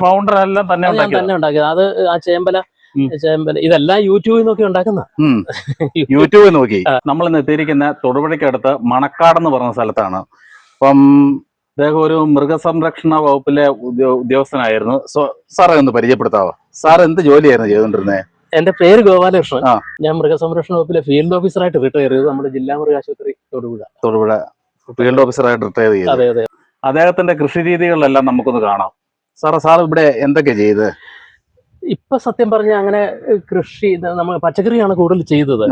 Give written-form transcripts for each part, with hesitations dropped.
Founder എല്ലാം തന്നെ ഉണ്ടാക്കിയത്. അത് ആ ചേമ്പല ഇതെല്ലാം യൂട്യൂബിൽ നോക്കി ഉണ്ടാക്കുന്ന. യൂട്യൂബിൽ നോക്കി. നമ്മൾ ഇന്ന് എത്തിയിരിക്കുന്ന തൊടുപുഴയ്ക്കടുത്ത് മണക്കാടെന്ന് പറഞ്ഞ സ്ഥലത്താണ്. അപ്പം അദ്ദേഹം ഒരു മൃഗസംരക്ഷണ വകുപ്പിലെ ഉദ്യോഗസ്ഥനായിരുന്നു. സാറെ ഒന്ന് പരിചയപ്പെടുത്താവോ? സാർ എന്ത് ജോലിയായിരുന്നു ചെയ്തുകൊണ്ടിരുന്നത്? എന്റെ പേര് ഗോപാലകൃഷ്ണൻ. ഞാൻ മൃഗസംരക്ഷണ വകുപ്പിലെ ഫീൽഡ് ഓഫീസറായിട്ട് റിട്ടയർ ചെയ്തു. നമ്മുടെ ജില്ലാ മൃഗാശുപത്രി തൊടുപുഴ ഫീൽഡ് ഓഫീസറായിട്ട് റിട്ടയർ ചെയ്തു. അതെ അതെ. അദ്ദേഹത്തിന്റെ കൃഷി രീതികളെല്ലാം നമുക്കൊന്ന് കാണാം. സാർ ഇവിടെ എന്തൊക്കെ ചെയ്ത്? ഇപ്പൊ സത്യം പറഞ്ഞ അങ്ങനെ കൃഷി നമ്മൾ പച്ചക്കറിയാണ് കൂടുതൽ ചെയ്തത്.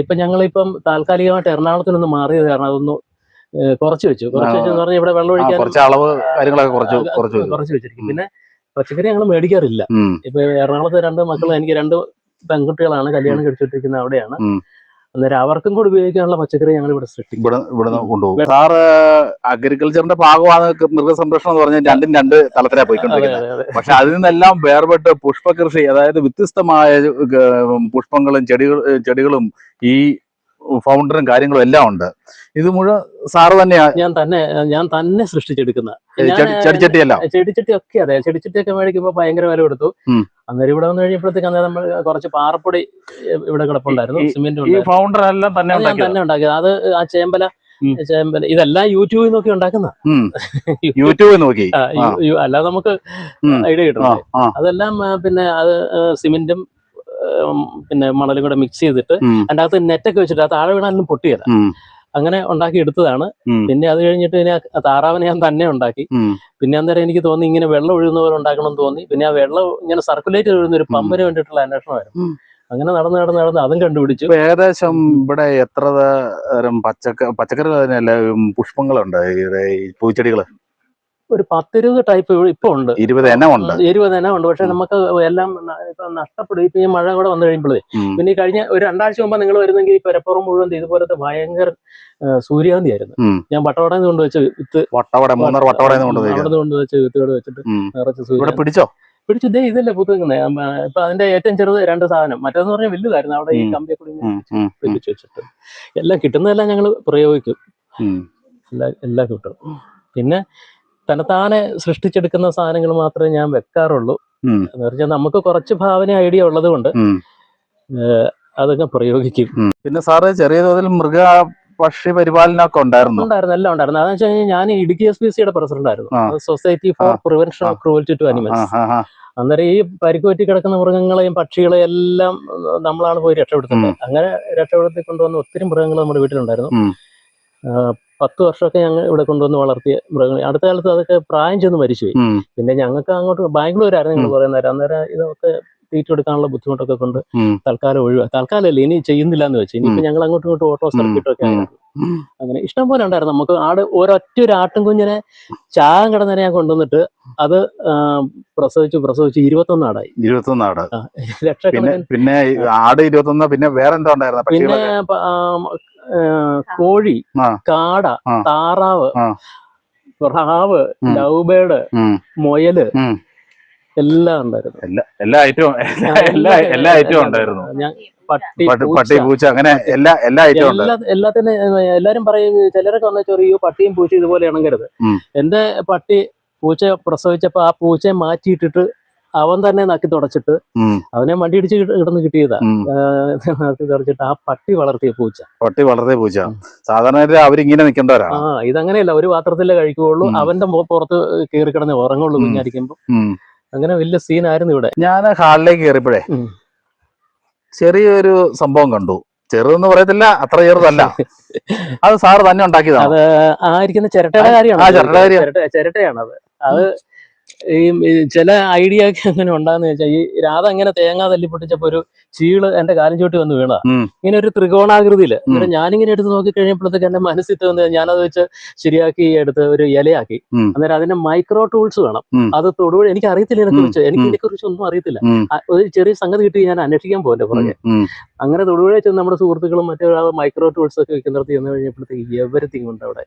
ഇപ്പൊ ഞങ്ങളിപ്പം താൽക്കാലികമായിട്ട് എറണാകുളത്തിൽ നിന്ന് മാറിയത് കാരണം അതൊന്ന് കുറച്ച് വെച്ചു എന്ന് പറഞ്ഞാൽ ഇവിടെ വെള്ളം ഒഴിക്കാൻ കുറച്ച് വെച്ചിരിക്കും. പിന്നെ പച്ചക്കറി ഞങ്ങൾ മേടിക്കാറില്ല. ഇപ്പൊ എറണാകുളത്ത് 2 മക്കൾ, എനിക്ക് 2 പെൺകുട്ടികളാണ്, കല്യാണം കഴിച്ചിട്ടിരിക്കുന്നത് അവിടെയാണ്. അന്നേരം അവർക്കും കൂടി ഉപയോഗിക്കാനുള്ള പച്ചക്കറി ഞങ്ങൾ ഇവിടെ സൃഷ്ടിക്കും, ഇവിടുന്ന് കൊണ്ടുപോകും. സാറ് അഗ്രികൾച്ചറിന്റെ ഭാഗമാണ് മൃഗസംരക്ഷണം എന്ന് പറഞ്ഞാൽ 2 തലത്തിലാണ് പോയിക്കൊണ്ടിരിക്കുന്നത്. പക്ഷെ അതിൽ നിന്നെല്ലാം വേർപെട്ട് പുഷ്പകൃഷി, അതായത് വ്യത്യസ്തമായ പുഷ്പങ്ങളും ചെടികളും ഈ ഫൗണ്ടറും കാര്യങ്ങളും എല്ലാം ഉണ്ട്. ഇത് മുഴുവൻ സാറ് തന്നെയാ? ഞാൻ തന്നെ സൃഷ്ടിച്ചെടുക്കുന്ന ചെടിച്ചട്ടിയൊക്കെ. അതെ, ചെടിച്ചട്ടിയൊക്കെ മേടിക്കുമ്പോ ഭയങ്കര വില കൊടുത്തു. അന്നേരം ഇവിടെ വന്നു കഴിഞ്ഞപ്പോഴത്തേക്ക് നമ്മൾ കുറച്ച് പാറപ്പൊടി ഇവിടെ കിടപ്പുണ്ടായിരുന്നു, സിമെന്റ് ഫൗണ്ടർ എല്ലാം തന്നെ ഉണ്ടാക്കിയത്. അത് ആ ചേമ്പല ഇതെല്ലാം യൂട്യൂബിൽ നോക്കി ഉണ്ടാക്കുന്ന. യൂട്യൂബിൽ നോക്കി അല്ലാതെ നമുക്ക് ഐഡിയ കിട്ടണം. അതെല്ലാം പിന്നെ അത് സിമെന്റും പിന്നെ മണലും കൂടെ മിക്സ് ചെയ്തിട്ട് അതിന്റെ അകത്ത് നെറ്റൊക്കെ വെച്ചിട്ട് താഴെ വീണാലും പൊട്ടിയല്ല, അങ്ങനെ ഉണ്ടാക്കി എടുത്തതാണ്. പിന്നെ അത് കഴിഞ്ഞിട്ട് താറാവിനെ ഞാൻ തന്നെ ഉണ്ടാക്കി. പിന്നെ അന്നേരം എനിക്ക് തോന്നി ഇങ്ങനെ വെള്ളം ഒഴുകുന്ന പോലെ ഉണ്ടാക്കണം എന്ന് തോന്നി. പിന്നെ ആ വെള്ളം ഇങ്ങനെ സർക്കുലേറ്റ് ഒഴുകുന്ന ഒരു പമ്പിന് വേണ്ടിയിട്ടുള്ള അന്വേഷണമായിരുന്നു. അങ്ങനെ നടന്ന് അതും കണ്ടുപിടിച്ചു. ഏകദേശം ഇവിടെ എത്ര തരം പച്ചക്കറി പുഷ്പങ്ങളുണ്ട്, പൂച്ചെടികള്? ഒരു 10-20 ടൈപ്പ് ഇപ്പൊ ഉണ്ട്. 20 ഇനം ഉണ്ട്. പക്ഷെ നമുക്ക് എല്ലാം ഇപ്പൊ നഷ്ടപ്പെടും. ഇപ്പൊ ഈ മഴ കൂടെ വന്നു കഴിയുമ്പോഴേ. പിന്നെ ഈ കഴിഞ്ഞ ഒരു 2 ആഴ്ച മുമ്പ് നിങ്ങൾ വരുന്നെങ്കിൽ ഈ പെരപ്പുറം മുഴുവൻ ഇതുപോലത്തെ ഭയങ്കര സൂര്യാന്തി ആയിരുന്നു. ഞാൻ വട്ടവടയിൽ കൊണ്ടുവച്ച് വിത്ത്, അവിടെ കൊണ്ടുവച്ച് വിത്തുകൾ വെച്ചിട്ട് നിറച്ച് പിടിച്ചു. ഇതല്ലേ പുത്തുന്നത്. ഇപ്പൊ അതിന്റെ ഏറ്റവും ചെറുത് 2 സാധനം, മറ്റേന്ന് പറഞ്ഞാൽ വലുതായിരുന്നു. അവിടെ ഈ കമ്പിയെ കൂടി പിടിച്ചു വെച്ചിട്ട് എല്ലാം കിട്ടുന്നതെല്ലാം ഞങ്ങൾ പ്രയോഗിക്കും. എല്ലാം കിട്ടും. പിന്നെ തന്നെത്താനെ സൃഷ്ടിച്ചെടുക്കുന്ന സാധനങ്ങൾ മാത്രമേ ഞാൻ വെക്കാറുള്ളൂ. എന്ന് പറഞ്ഞാൽ നമുക്ക് കുറച്ച് ഭാവന ഐഡിയ ഉള്ളത് കൊണ്ട് അതൊക്കെ പ്രയോഗിക്കും. പിന്നെ സാറ് ചെറിയ തോതിൽ പക്ഷി പരിപാലനമൊക്കെ ഉണ്ടായിരുന്നു. എല്ലാം ഉണ്ടായിരുന്നു. അതെന്ന് വെച്ച് കഴിഞ്ഞാൽ ഞാൻ ഇടുക്കി SPCയുടെ പ്രസിഡന്റ് ആയിരുന്നു, society for prevention of cruelty to animals. അന്നേരം ഈ പരിക്കുപറ്റി കിടക്കുന്ന മൃഗങ്ങളെയും പക്ഷികളെയും എല്ലാം നമ്മളാണ് പോയി രക്ഷപ്പെടുത്തുന്നത്. അങ്ങനെ രക്ഷപ്പെടുത്തി കൊണ്ടുവന്ന ഒത്തിരി മൃഗങ്ങൾ നമ്മുടെ വീട്ടിലുണ്ടായിരുന്നു. 10 വർഷമൊക്കെ ഞങ്ങൾ ഇവിടെ കൊണ്ടുവന്ന് വളർത്തിയ മൃഗങ്ങൾ. അടുത്ത കാലത്ത് അതൊക്കെ പ്രായം ചെന്ന് മരിച്ചുപോയി. പിന്നെ ഞങ്ങൾക്ക് അങ്ങോട്ട് ബാംഗ്ലൂരായിരുന്നു ഞങ്ങൾ കുറേ നേരം. അന്നേരം ഇതൊക്കെ തീറ്റ എടുക്കാനുള്ള ബുദ്ധിമുട്ടൊക്കെ കൊണ്ട് തൽക്കാലമല്ലേ ഇനി ചെയ്യുന്നില്ല എന്ന് വെച്ചു. ഇനിയിപ്പോ ഞങ്ങൾ അങ്ങോട്ടും ഇങ്ങോട്ടും ഓട്ടോ സർക്യൂട്ടൊക്കെ ആയിരുന്നു. അങ്ങനെ ഇഷ്ടം പോലെ ഉണ്ടായിരുന്നു. നമുക്ക് ഒരൊറ്റ ആട്ടും കുഞ്ഞിനെ ചാകം കിടന്നേരെ ഞാൻ കൊണ്ടുവന്നിട്ട് അത് പ്രസവിച്ച് 21 ആടായി. 21 ആട്. പിന്നെ ആട് 21. പിന്നെ വേറെന്താ ഉണ്ടായിരുന്നു? പിന്നെ കോഴി, കാട, താറാവ്, പ്രാവ്, ലവ് ബേർഡ്, മുയല് എല്ലാം ഉണ്ടായിരുന്നു. എല്ലാ ഐറ്റവും ഉണ്ടായിരുന്നു. പട്ടി, പൂച്ച, അങ്ങനെ എല്ലാ ഐറ്റവും. എല്ലാരും പറയും, ചിലരൊക്കെ വന്ന ചൊറിയോ പട്ടിയും പൂച്ച ഇതുപോലെ ഇണങ്ങരുത്. എന്റെ പട്ടി പൂച്ച പ്രസവിച്ചപ്പോ ആ പൂച്ചയെ മാറ്റിയിട്ടിട്ട് അവൻ തന്നെ നക്കി തുടച്ചിട്ട് അവനെ വണ്ടി ഇടിച്ച് കിടന്ന് കിട്ടിയതാ. നക്കി തുടച്ചിട്ട് ആ പട്ടി വളർത്തിയ പൂച്ച. സാധാരണ അവരിങ്ങനെ നിൽക്കേണ്ടവരാണ്. ഇതങ്ങനെയല്ല, ഒരു പാത്രത്തിലേ കഴിക്കുകയുള്ളൂ. അവന്റെ പുറത്ത് കയറി കിടന്ന് ഉറങ്ങുള്ളൂ കുഞ്ഞായിരിക്കുമ്പോ. അങ്ങനെ വലിയ സീനായിരുന്നു ഇവിടെ. ഞാൻ ഹാളിലേക്ക് കയറിയപ്പോഴേ ചെറിയൊരു സംഭവം കണ്ടു. ചെറുതെന്ന് പറയത്തില്ല, അത്ര ചെറുതല്ല. അത് സാറ് തന്നെ ഉണ്ടാക്കിയതാണ്? അത് ആയിരിക്കുന്ന ചിരട്ടയുടെ കാര്യമാണ്. ചിരട്ടയാണത്. അത് ഈ ചില ഐഡിയ ഒക്കെ എങ്ങനെ ഉണ്ടാകുന്ന വെച്ചാൽ, ഈ രാധ അങ്ങനെ തേങ്ങ തല്ലി പൊട്ടിച്ചപ്പോ ഒരു ചീള് എന്റെ കാലും ചോട്ടി വന്ന് വീണ ഇങ്ങനെ ഒരു ത്രികോണാകൃതിയില്. ഞാനിങ്ങനെ എടുത്ത് നോക്കി കഴിഞ്ഞപ്പോഴത്തേക്ക് എന്റെ മനസ്സിൽ തോന്നുന്നത് ഞാനത് വെച്ച് ശരിയാക്കി എടുത്ത് ഒരു ഇലയാക്കി. അന്നേരം അതിന്റെ മൈക്രോ ടൂൾസ് വേണം. അത് തൊടുപുഴ എനിക്ക് അറിയത്തില്ല, ഇതിനെ കുറിച്ച് ഒന്നും അറിയത്തില്ല. ഒരു ചെറിയ സംഗതി കിട്ടി ഞാൻ അന്വേഷിക്കാൻ പോകണ്ടേ പുറകെ. അങ്ങനെ തൊടുപുഴ ചെന്ന് നമ്മുടെ സുഹൃത്തുക്കളും മറ്റേ മൈക്രോ ടൂൾസ് ഒക്കെ വെക്കുന്നിടത്ത് ചെന്ന് കഴിഞ്ഞപ്പോഴത്തേക്ക് എവരിത്തിങ് ഉണ്ട് അവിടെ.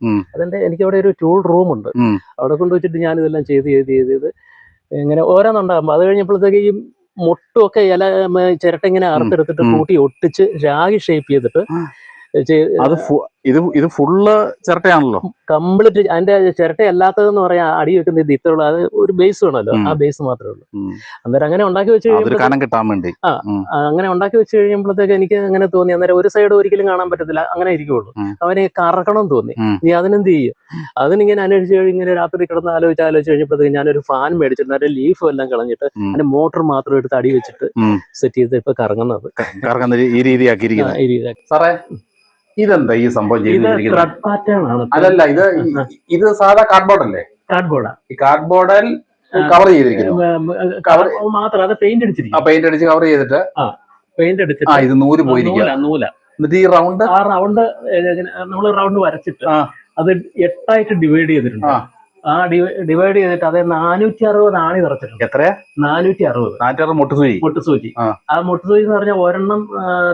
എനിക്ക് അവിടെ ഒരു ടൂൾ റൂം ഉണ്ട്. അവിടെ കൊണ്ടുവച്ചിട്ട് ഞാനിതെല്ലാം ചെയ്ത് ഇങ്ങനെ ഓരോന്നുണ്ടാകുമ്പോ അത് കഴിഞ്ഞപ്പോഴത്തേക്ക് ഈ മുട്ടുമൊക്കെ ചിരട്ട ഇങ്ങനെ അറുത്തെടുത്തിട്ട് കൂട്ടി ഒട്ടിച്ച് രാഗി ഷേപ്പ് ചെയ്തിട്ട് ഇത് ഫുള്ള് ചിരട്ടയാണല്ലോ. കംപ്ലീറ്റ് അതിന്റെ ചിരട്ടയല്ലാത്തതെന്ന് പറയാൻ അടി വെക്കുന്ന ഇത് ഇത്രയുള്ള അത് ഒരു ബേസ് വേണമല്ലോ, ആ ബേസ് മാത്രമേ ഉള്ളൂ. അന്നേരം അങ്ങനെ ഉണ്ടാക്കി വെച്ച് കനം കിട്ടാൻ വേണ്ടി അങ്ങനെ ഉണ്ടാക്കി വെച്ച് കഴിയുമ്പോഴത്തേക്ക് എനിക്ക് അങ്ങനെ തോന്നി, അന്നേരം ഒരു സൈഡ് ഒരിക്കലും കാണാൻ പറ്റത്തില്ല, അങ്ങനെ ഇരിക്കുള്ളൂ. അവനെ കറക്കണം തോന്നി. നീ അതിനെന്ത് ചെയ്യും? അതിനിങ്ങനെ അന്വേഷിച്ച് കഴിഞ്ഞ് ഇങ്ങനെ രാത്രി കിടന്ന് ആലോചിച്ച് കഴിഞ്ഞപ്പോഴത്തേക്ക് ഞാനൊരു ഫാൻ മേടിച്ചിട്ട് അതിന്റെ ലീഫും എല്ലാം കളഞ്ഞിട്ട് അതിന്റെ മോട്ടർ മാത്രം എടുത്ത് അടി വെച്ചിട്ട് സെറ്റ് ചെയ്ത് ഇപ്പൊ കറങ്ങുന്നത് ഈ രീതിയാക്കിയിരിക്കുന്നത്. സാറേ ഇതെന്താ ഈ സംഭവം ത്രെഡ് പാറ്റേൺ ആണ്. അതല്ല, ഇത് സാധാ കാർഡ്ബോർഡ് അല്ലേ? കാർഡ്ബോർഡാ. ഈ കാർഡ്ബോർഡിൽ കവർ ചെയ്തിരിക്കുന്നു മാത്രം, അത് പെയിന്റ് അടിച്ചിരിക്കും. പെയിന്റ് അടിച്ച് കവർ ചെയ്തിട്ട് പെയിന്റ് അടിച്ചിട്ട് ഇത് നൂല് പോയിരിക്കും. എന്നിട്ട് ഈ റൗണ്ട് നമ്മള് റൗണ്ട് വരച്ചിട്ട് അത് 8 ഡിവൈഡ് ചെയ്തിട്ടുണ്ട്. ആ ഡിവൈഡ് ചെയ്തിട്ട് അത് 460 ആണി നിറച്ചിട്ടുണ്ട്. എത്രയാ? 460 മുട്ടുസൂചി. ആ മുട്ടുസൂചി എന്ന് പറഞ്ഞാൽ ഒരെണ്ണം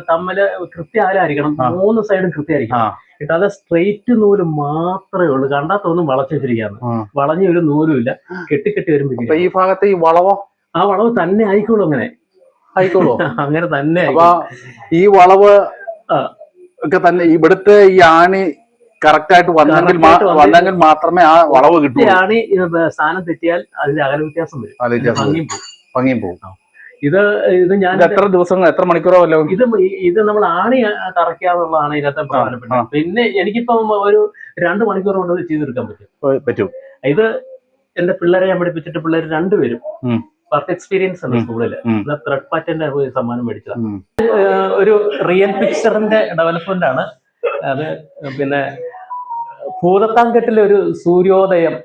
തമ്മില് കൃത്യമായിരിക്കണം, 3 സൈഡും കൃത്യമായിരിക്കണം. എന്നിട്ട് അത് സ്ട്രെയിറ്റ് നൂല് മാത്രമേ ഉള്ളൂ. കണ്ടാത്തൊന്നും വളച്ചു വെച്ചിരിക്കാന്ന്, വളഞ്ഞ ഒരു നൂലും ഇല്ല. കെട്ടി വരുമ്പോ ഈ ഭാഗത്ത് ഈ വളവോ? ആ വളവ് തന്നെ ആയിക്കോളൂ. അങ്ങനെ അങ്ങനെ തന്നെ. ഈ വളവ് ഒക്കെ തന്നെ ഇവിടുത്തെ ഈ ആണി കറക്റ്റ് ആയിട്ട് വന്നെങ്കിൽ മാത്രമേ ആ വളവ് കിട്ടൂ. ആണി സ്ഥാനം തെറ്റിയാൽ അതിന്റെ അകല വ്യത്യാസം വരും, ഭംഗിയും പോകും. ഇത് ഞാൻ എത്ര ദിവസം, എത്ര മണിക്കൂറോ വല്ലോ ഇത് നമ്മൾ ആണി തറയ്ക്കാന്നുള്ളതാണ് ഇതിനകത്തെ പ്രധാനപ്പെട്ടത്. പിന്നെ എനിക്കിപ്പം ഒരു 2 മണിക്കൂർ കൊണ്ട് ചെയ്തെടുക്കാൻ പറ്റും. ഇത് എന്റെ പിള്ളേരെ ഞാൻ പഠിപ്പിച്ചിട്ട് പിള്ളേർ 2 പേരും വർക്ക് എക്സ്പീരിയൻസ് ഉണ്ട് സ്കൂളില്. ത്രെഡ് പാറ്റേന്റെ സമ്മാനം മേടിച്ചതാണ്. ഒരു റിയൽ പിക്ചറിന്റെ ഡെവലപ്മെന്റ് ആണ് അത്. പിന്നെ ഭൂതത്താൻകെട്ടിലെ ഒരു സൂര്യോദയം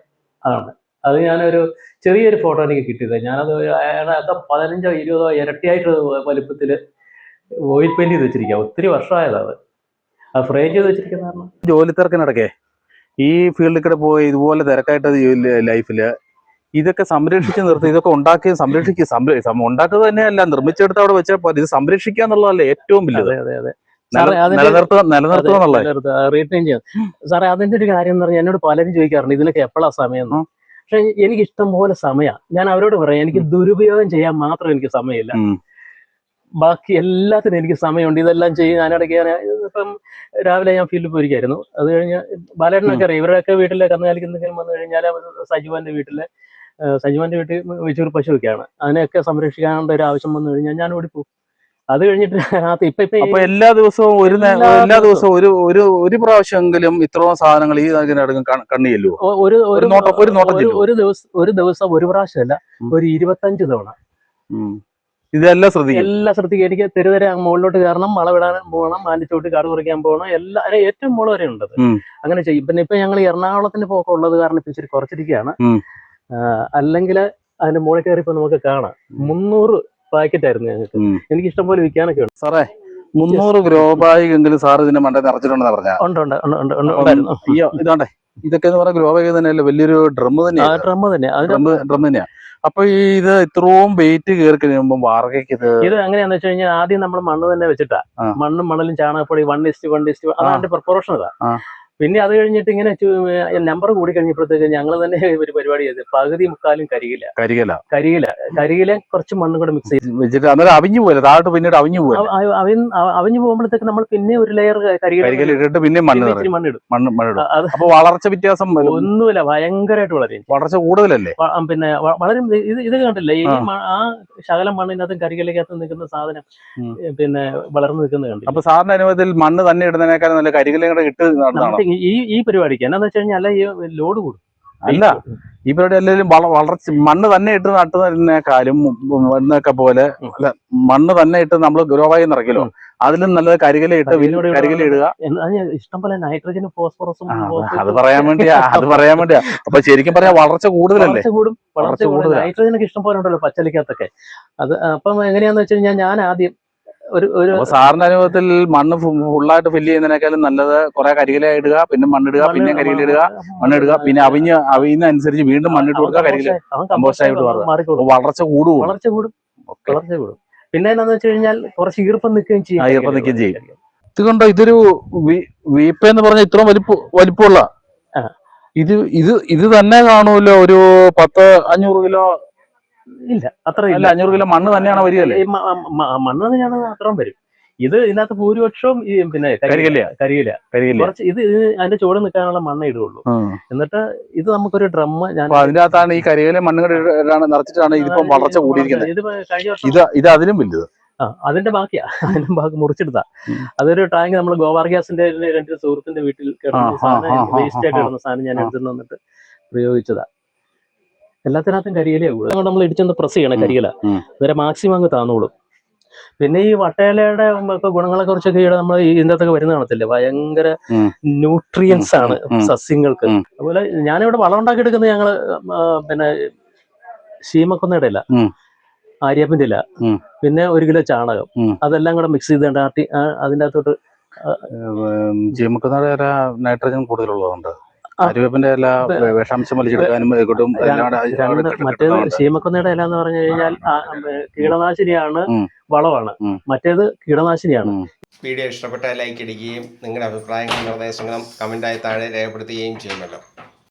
ആണ് അത്. ഞാനൊരു ചെറിയൊരു ഫോട്ടോ എനിക്ക് കിട്ടിയത്. ഞാനത് 15 20 ഇരട്ടിയായിട്ട് വലിപ്പത്തില് ഓയിൽ പെയിന്റ് ചെയ്ത് വെച്ചിരിക്കുക. ഒത്തിരി വർഷമായതാണ് അത് ഫ്രെയിം ചെയ്ത് വെച്ചിരിക്കുന്ന കാരണം. ജോലി തിരക്കിനിടയ്ക്ക് ഈ ഫീൽഡിൽ കൂടെ പോയി ഇതുപോലെ തിരക്കായിട്ട് ലൈഫില് ഇതൊക്കെ സംരക്ഷിച്ച് നിർത്തി, ഇതൊക്കെ ഉണ്ടാക്കി ഉണ്ടാക്കുക തന്നെയല്ല, നിർമ്മിച്ചെടുത്ത് അവിടെ വെച്ചാൽ ഇത് സംരക്ഷിക്കുക എന്നുള്ളതല്ലേ ഏറ്റവും വലുത്. റീറ്റെയിൻ ചെയ്യാം സാറേ. അതിന്റെ ഒരു കാര്യം എന്ന് പറഞ്ഞാൽ എന്നോട് പലരും ചോദിക്കാറുണ്ട് ഇതിനൊക്കെ എപ്പോഴാ സമയം. പക്ഷെ എനിക്ക് ഇഷ്ടം പോലെ സമയമാണ്. ഞാൻ അവരോട് പറയാം, എനിക്ക് ദുരുപയോഗം ചെയ്യാൻ മാത്രം എനിക്ക് സമയമില്ല, ബാക്കി എല്ലാത്തിനും എനിക്ക് സമയമുണ്ട്. ഇതെല്ലാം ചെയ്യും. ഞാനിടയ്ക്ക് ഇപ്പം രാവിലെ ഞാൻ ഫീൽഡിൽ പോയിരിക്കായിരുന്നു. അത് കഴിഞ്ഞ് ബാലേട്ടനൊക്കെ അറിയാം, ഇവരുടെയൊക്കെ വീട്ടിലെ കന്നുകാലിക്ക് എന്തെങ്കിലും വന്നു കഴിഞ്ഞാൽ സജീവന്റെ വീട്ടിൽ വെച്ചൊരു പശുവൊക്കെയാണ്. അതിനെയൊക്കെ സംരക്ഷിക്കാനുള്ള ഒരു ആവശ്യം വന്നു കഴിഞ്ഞാൽ ഞാൻ ഓടിപ്പോകും. അത് കഴിഞ്ഞിട്ട് ഇപ്പൊ എല്ലാ ദിവസവും ഒരു പ്രാവശ്യമെങ്കിലും ഇത്രയും സാധനങ്ങൾ ഈ കണ്ണിയല്ലോ. ഒരു ദിവസം ഒരു പ്രാവശ്യമല്ല, ഒരു 25 തവണ ഇതെല്ലാം ശ്രദ്ധിക്കുക. എനിക്ക് തെരുതര മുകളിലോട്ട് കയറണം, വളവിടാൻ പോകണം, മാലിച്ചോട്ട് കാട് കുറയ്ക്കാൻ പോകണം, ഏറ്റവും മുകളിൽ വരെ ഉണ്ടത്. അങ്ങനെ ചെയ്യും. പിന്നെ ഇപ്പൊ ഞങ്ങൾ എറണാകുളത്തിന് പോക്ക് ഉള്ളത് കാരണം ഇപ്പൊ ഇച്ചിരി കുറച്ചിരിക്കുകയാണ്. അല്ലെങ്കിൽ അതിന്റെ മുകളിൽ കയറിയപ്പോ നമുക്ക് കാണാം 300 പാക്കറ്റ് ആയിരുന്നു ഞങ്ങൾക്ക്. എനിക്ക് ഇഷ്ടം പോലെ വിൽക്കാനൊക്കെ ഉണ്ട് സാറേ. 300 ഗ്രോ ബാഗ് എങ്കിലും സാർ ഇതിന്റെ മണ്ടേ നിറച്ചിട്ടുണ്ടെന്ന് പറഞ്ഞാൽ ഇതാണ്ടേ. ഇതൊക്കെ ഗ്രോ ബാഗ് തന്നെയല്ലേ, വലിയൊരു ഡ്രം തന്നെയാ. അപ്പൊ ഇത് ഇത്രയും വെയിറ്റ് കയറി കഴിയുമ്പോൾ വാർക്കയ്ക്ക് ഇത് എങ്ങനെയാന്ന് വെച്ച് കഴിഞ്ഞാൽ ആദ്യം നമ്മൾ മണ്ണ് തന്നെ വെച്ചിട്ടാ, മണ്ണും ചാണകപ്പൊടി 1:1 അതാണ് പ്രൊപ്പോർഷൻ. ഇതാ. പിന്നെ അത് കഴിഞ്ഞിട്ട് ഇങ്ങനെ നമ്പർ കൂടി കഴിഞ്ഞപ്പോഴത്തേക്ക് ഞങ്ങൾ തന്നെ ഒരു പരിപാടി ചെയ്ത് പകുതി മുക്കാലും കരികില കുറച്ച് മണ്ണും കൂടെ മിക്സ് ചെയ്ത് വെച്ചിട്ട് അന്നേരം അവിഞ്ഞു പോലെ താഴോട്ട് പിന്നീട് അവിഞ്ഞു പോകുമ്പോഴത്തേക്ക് നമ്മൾ പിന്നെ ഒരു ലെയർ കരികില ഇട്ടിട്ട് പിന്നെ മണ്ണിടും. അപ്പൊ വളർച്ച വ്യത്യാസം ഒന്നുമില്ല, ഭയങ്കരമായിട്ട് വളർച്ച കൂടുതലല്ലേ. പിന്നെ വളരെ ഇത് കണ്ടില്ല, ഈ ആ ശകലം മണ്ണിനകത്തും കരികിലക്കകത്തും നിൽക്കുന്ന സാധനം പിന്നെ വളർന്നു നിൽക്കുന്നത് കണ്ടില്ല. അപ്പൊ സാറിന്റെ അനുഭവത്തിൽ മണ്ണ് തന്നെ ഇടുന്നതിനേക്കാൾ നല്ല കരികില ഇട്ട് നടന്നതാണ് ഈ പരിപാടിക്ക്. എന്നാന്ന് വെച്ച് കഴിഞ്ഞാൽ ഈ ലോഡ് കൂടും. അല്ല, ഈ പരിപാടി എല്ലാവരും വളർച്ച മണ്ണ് തന്നെ ഇട്ട് നട്ടുന്നതിനേക്കാളും എന്നൊക്കെ പോലെ മണ്ണ് തന്നെ ഇട്ട് നമ്മൾ ഗ്രോവായി നിറയ്ക്കലോ, അതിലും നല്ലത് കരികില ഇട്ട് ഇടുക. ഇഷ്ടം പോലെ നൈട്രജനും ഫോസ്ഫറസും. അത് പറയാൻ വേണ്ടിയാ. അപ്പൊ ശരിക്കും പറയാ വളർച്ച കൂടുതലല്ലേ. വളർച്ച കൂടുതൽ. നൈട്രജനൊക്കെ ഇഷ്ടം പോലെ ഉണ്ടല്ലോ പച്ചലിക്കകത്തൊക്കെ. അത് അപ്പം എങ്ങനെയാന്ന് വെച്ച് കഴിഞ്ഞാൽ ഞാൻ ആദ്യം സാറിന്റെ അനുഭവത്തിൽ മണ്ണ് ഫുള്ളായിട്ട് ഫില്ല് ചെയ്യുന്നതിനേക്കാളും നല്ലത് കുറെ കരികില ഇടുക, പിന്നെ മണ്ണിടുക, പിന്നെ കരികില ഇടുക, മണ്ണിടുക, പിന്നെ അവിയുന്നനുസരിച്ച് വീണ്ടും മണ്ണിട്ട് കൊടുക്കുക, കരികില കമ്പോസ്റ്റ് ആയിട്ട് വളർച്ച കൂടും. പിന്നെ എന്താന്ന് വെച്ച് കഴിഞ്ഞാൽ കുറച്ച് ഈർപ്പം നിൽക്കുകയും ചെയ്യും. ഇതുകൊണ്ടോ ഇതൊരു വീപ്പ എന്ന് പറഞ്ഞാൽ ഇത്രയും വലിപ്പമുള്ള ഇത് തന്നെ കാണുമല്ലോ. ഒരു 10-500 കിലോ ഇല്ല, അത്ര 500 കിലോ മണ്ണ് തന്നെയാണ് വരികയല്ലേ. മണ്ണ് തന്നെയാണ് അത്രയും വരും. ഇത് ഇതിനകത്ത് ഭൂരിപക്ഷവും ഈ പിന്നെ കരിയില കുറച്ച് ഇത് അതിന്റെ ചുവട് നിൽക്കാനുള്ള മണ്ണ ഇടുള്ളൂ. എന്നിട്ട് ഇത് നമുക്കൊരു ഡ്രം ഞാൻ അതിനകത്താണ് ഈ കരിയില മണ്ണുകൾ നിറച്ചിട്ടാണ് ഇതിപ്പോ വളർച്ച കൂടിയിരിക്കുന്നത്. ഇത് കഴിഞ്ഞ വർഷം ഇത് അതിലും വലുത്. അതിന്റെ ബാക്കിയാ, അതിന്റെ ബാക്കി മുറിച്ചെടുത്താ. അതൊരു ടാങ്ക് നമ്മൾ ഗോവാർ ഗ്യാസിന്റെ 2 സുഹൃത്തിന്റെ വീട്ടിൽ വേസ്റ്റ് ആയിട്ട് കിടന്ന സാധനം ഞാൻ എടുത്തിട്ട് വന്നിട്ട് പ്രയോഗിച്ചതാ. എല്ലാത്തിനകത്തും കരിയിലേ ഉള്ളൂ. അതുകൊണ്ട് നമ്മൾ ഇടിച്ചൊന്ന് പ്രസ് ചെയ്യണം കരിയില, ഇവരെ മാക്സിമം അങ്ങ് താന്നോളും. പിന്നെ ഈ വട്ടയിലയുടെ ഒക്കെ ഗുണങ്ങളെ കുറിച്ചൊക്കെ നമ്മൾ ഇതിൻ്റെ അകത്തൊക്കെ വരുന്ന കാണത്തില്ല, ഭയങ്കര ന്യൂട്രിയൻസ് ആണ് സസ്യങ്ങൾക്ക്. അതുപോലെ ഞാനിവിടെ വളം ഉണ്ടാക്കി എടുക്കുന്നത് ഞങ്ങള് പിന്നെ ശീമക്കൊന്നയുടെ ഇല, ആര്യപ്പിന്റെ ഇല, പിന്നെ 1 കിലോ ചാണകം, അതെല്ലാം കൂടെ മിക്സ് ചെയ്ത് അതിൻ്റെ അകത്തോട്ട്. ശീമക്കൊന്നയുടെ ഇല നൈട്രജൻ കൂടുതലുള്ളതുകൊണ്ട് ആര്യവേപ്പിന്റെ ഇല വിഷാംശം വലിച്ചെടുക്കാനും മറ്റേത് ശീമക്കൊന്നയുടെ ഇല എന്ന് പറഞ്ഞു കഴിഞ്ഞാൽ കീടനാശിനിയാണ്, വളമാണ്. മറ്റേത് കീടനാശിനിയാണ്. വീഡിയോ ഇഷ്ടപ്പെട്ടാൽ ലൈക്ക് അടിക്കുകയും നിങ്ങളുടെ അഭിപ്രായങ്ങളും നിർദ്ദേശങ്ങളും കമന്റായി താഴെ രേഖപ്പെടുത്തുകയും ചെയ്യുമല്ലോ.